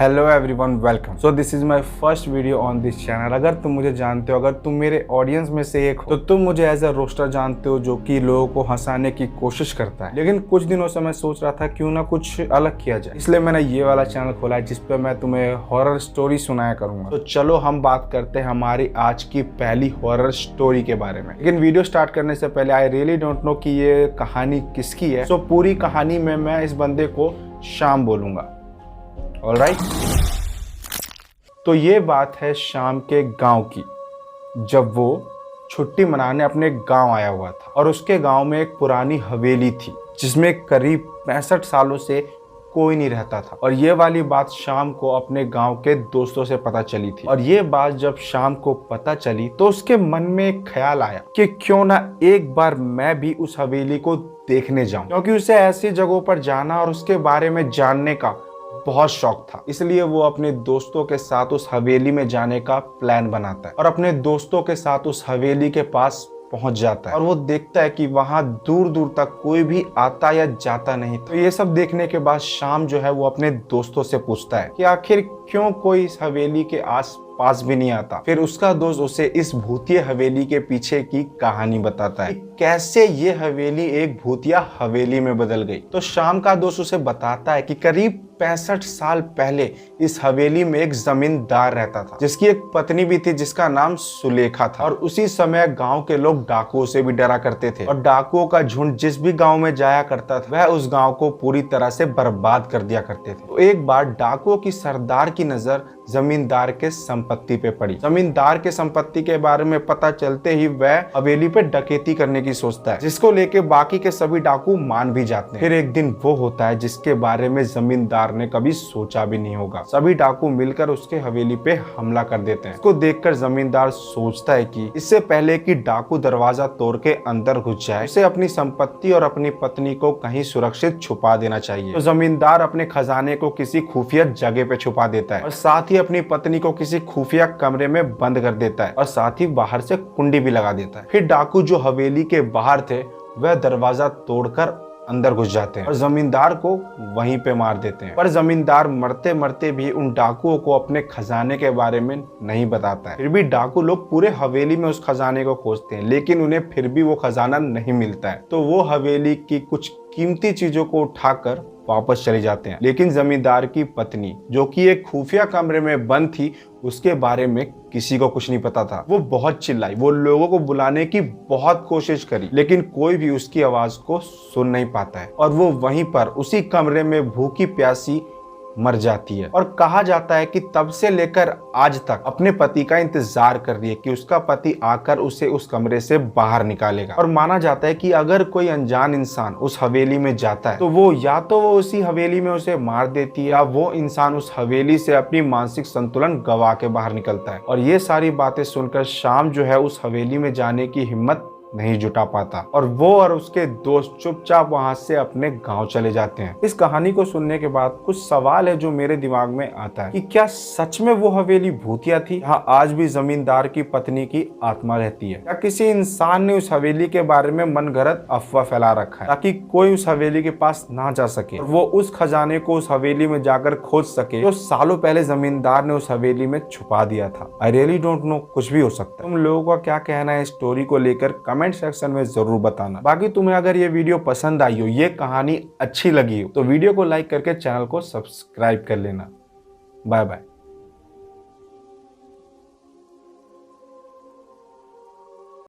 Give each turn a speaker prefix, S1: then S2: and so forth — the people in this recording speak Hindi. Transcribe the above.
S1: Hello everyone, welcome. So this is my first video on this channel. अगर तुम मुझे जानते हो, अगर तुम मेरे ऑडियंस में से एक हो, तो तुम मुझे एज अ रोस्टर जानते हो जो कि लोगों को हंसाने की कोशिश करता है। लेकिन कुछ दिनों से मैं सोच रहा था क्यों ना कुछ अलग किया जाए, इसलिए मैंने ये वाला चैनल खोला है जिसपे मैं तुम्हें हॉरर स्टोरी सुनाया करूंगा। तो चलो हम बात करते हैं हमारी आज की पहली हॉरर स्टोरी के बारे में। लेकिन वीडियो स्टार्ट करने से पहले आई रियली डोंट नो कि ये कहानी किसकी है। सो पूरी कहानी में मैं इस बंदे को शाम बोलूंगा। ऑलराइट, तो ये बात है शाम के गांव की, जब वो छुट्टी मनाने अपने गांव आया हुआ था। और उसके गांव में एक पुरानी हवेली थी जिसमें करीब 65 सालों से कोई नहीं रहता था। और ये वाली बात शाम को अपने गांव के दोस्तों से पता चली थी। और ये बात जब शाम को पता चली तो उसके मन में एक ख्याल आया कि क्यों ना एक बार मैं भी उस हवेली को देखने जाऊं, क्योंकि उसे ऐसी जगहों पर जाना और उसके बारे में जानने का बहुत शौक था। इसलिए वो अपने दोस्तों के साथ उस हवेली में जाने का प्लान बनाता है और अपने दोस्तों के साथ उस हवेली के पास पहुंच जाता है। और वो देखता है कि वहां दूर दूर तक कोई भी आता या जाता नहीं था। तो ये सब देखने के बाद शाम जो है वो अपने दोस्तों से पूछता है कि आखिर क्यों कोई इस हवेली के आस पास भी नहीं आता। फिर उसका दोस्त उसे इस भूतिया हवेली के पीछे की कहानी बताता है, कैसे ये हवेली एक भूतिया हवेली में बदल गई। तो शाम का दोस्त उसे बताता है कि करीब 65 साल पहले इस हवेली में एक जमींदार रहता था जिसकी एक पत्नी भी थी जिसका नाम सुलेखा था। और उसी समय गांव के लोग डाकुओं से भी डरा करते थे और डाकुओं का झुंड जिस भी गांव में जाया करता था वह उस गांव को पूरी तरह से बर्बाद कर दिया करते थे। तो एक बार डाकुओं की सरदार की नजर जमींदार के संपत्ति पे पड़ी। जमींदार के संपत्ति के बारे में पता चलते ही वह हवेली पे डकैती करने की सोचता है, जिसको लेके बाकी के सभी डाकू मान भी जाते हैं। फिर एक दिन वो होता है जिसके बारे में जमींदार ने कभी सोचा भी नहीं होगा। सभी डाकू मिलकर उसके हवेली पे हमला कर देते हैं। इसको देखकर जमींदार सोचता है कि इससे पहले कि डाकू दरवाजा तोड़ के अंदर घुस जाए, उसे अपनी संपत्ति और अपनी पत्नी को कहीं सुरक्षित छुपा देना चाहिए। तो जमींदार अपने खजाने को किसी खुफिया जगह पे छुपा देता है और साथ ही अपनी पत्नी को किसी खुफिया कमरे में बंद कर देता है और साथ ही बाहर से कुंडी भी लगा देता है। फिर डाकू जो हवेली के बाहर थे वह दरवाजा तोड़कर अंदर घुस जाते हैं और जमींदार को वहीं पे मार देते हैं। पर जमींदार मरते मरते भी उन डाकुओं को अपने खजाने के बारे में नहीं बताता है। फिर भी डाकू लोग पूरे हवेली में उस खजाने को खोजते हैं, लेकिन उन्हें फिर भी वो खजाना नहीं मिलता है। तो वो हवेली की कुछ कीमती चीजों को उठाकर वापस चले जाते हैं। लेकिन जमींदार की पत्नी, जो कि एक खुफिया कमरे में बंद थी, उसके बारे में किसी को कुछ नहीं पता था। वो बहुत चिल्लाई, वो लोगों को बुलाने की बहुत कोशिश करी, लेकिन कोई भी उसकी आवाज को सुन नहीं पाता है। और वो वहीं पर उसी कमरे में भूखी प्यासी मर जाती है। और कहा जाता है कि तब से लेकर आज तक अपने पति का इंतजार कर रही है कि उसका पति आकर उसे उस कमरे से बाहर निकालेगा। और माना जाता है कि अगर कोई अनजान इंसान उस हवेली में जाता है तो वो या तो वो उसी हवेली में उसे मार देती है या वो इंसान उस हवेली से अपनी मानसिक संतुलन गवा के बाहर निकलता है। और ये सारी बातें सुनकर शाम जो है उस हवेली में जाने की हिम्मत नहीं जुटा पाता और वो और उसके दोस्त चुपचाप वहां से अपने गांव चले जाते हैं। इस कहानी को सुनने के बाद कुछ सवाल है जो मेरे दिमाग में आता है कि क्या सच में वो हवेली भूतिया थी? हाँ, आज भी जमींदार की पत्नी की आत्मा रहती है? क्या किसी इंसान ने उस हवेली के बारे में मनगढ़ंत अफवाह फैला रखा है ताकि कोई उस हवेली के पास ना जा सके और वो उस खजाने को उस हवेली में जाकर खोज सके जो सालों पहले जमींदार ने उस हवेली में छुपा दिया था? आई रियली डोंट नो, कुछ भी हो सकता है। तुम लोगों का क्या कहना है इस स्टोरी को लेकर कमेंट सेक्शन में जरूर बताना। बाकी तुम्हें अगर ये वीडियो पसंद आई हो, ये कहानी अच्छी लगी हो, तो वीडियो को लाइक करके चैनल को सब्सक्राइब कर लेना। Bye bye.